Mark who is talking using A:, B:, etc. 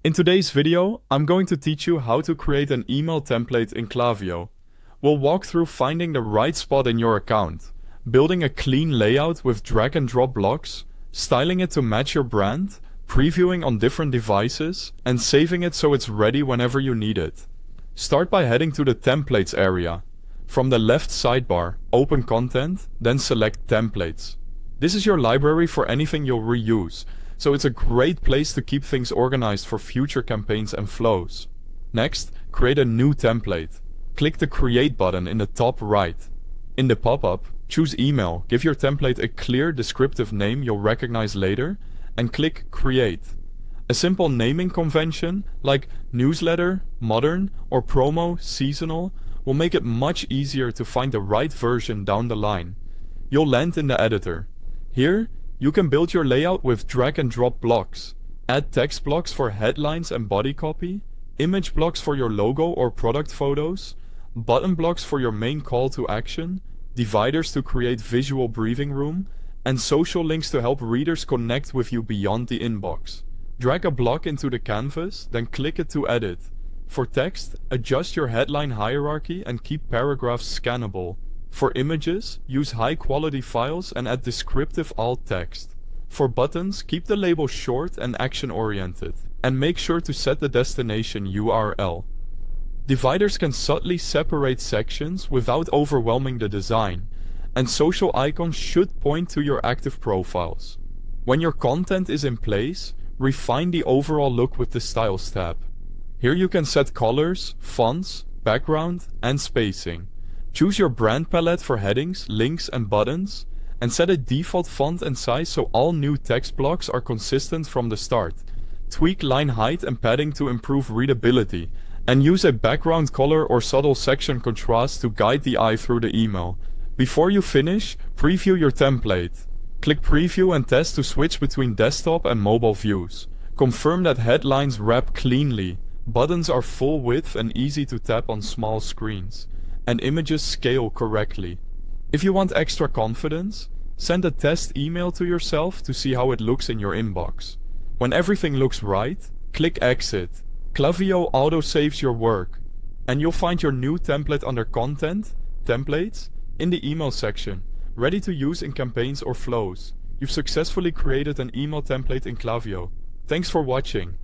A: In today's video, I'm going to teach you how to create an email template in Klaviyo. We'll walk through finding the right spot in your account, building a clean layout with drag and drop blocks, styling it to match your brand, previewing on different devices, and saving it so it's ready whenever you need it. Start by heading to the Templates area. From the left sidebar, open Content, then select Templates. This is your library for anything you'll reuse, so it's a great place to keep things organized for future campaigns and flows. Next, create a new template. Click the Create button in the top right. In the pop-up, choose Email, give your template a clear descriptive name you'll recognize later, and click Create. A simple naming convention, like Newsletter, Modern, or Promo, Seasonal, will make it much easier to find the right version down the line. You'll land in the editor. Here, you can build your layout with drag and drop blocks. Add text blocks for headlines and body copy, image blocks for your logo or product photos, button blocks for your main call to action, dividers to create visual breathing room, and social links to help readers connect with you beyond the inbox. Drag a block into the canvas, then click it to edit. For text, adjust your headline hierarchy and keep paragraphs scannable. For images, use high-quality files and add descriptive alt text. For buttons, keep the label short and action-oriented, and make sure to set the destination URL. Dividers can subtly separate sections without overwhelming the design, and social icons should point to your active profiles. When your content is in place, refine the overall look with the Styles tab. Here you can set colors, fonts, background, and spacing. Choose your brand palette for headings, links, and buttons, and set a default font and size so all new text blocks are consistent from the start. Tweak line height and padding to improve readability, and use a background color or subtle section contrast to guide the eye through the email. Before you finish, preview your template. Click Preview and test to switch between desktop and mobile views. Confirm that headlines wrap cleanly, buttons are full width and easy to tap on small screens, and images scale correctly. If you want extra confidence, send a test email to yourself to see how it looks in your inbox. When everything looks right, click Exit. Klaviyo auto-saves your work, and you'll find your new template under Content, Templates, in the email section, ready to use in campaigns or flows. You've successfully created an email template in Klaviyo. Thanks for watching.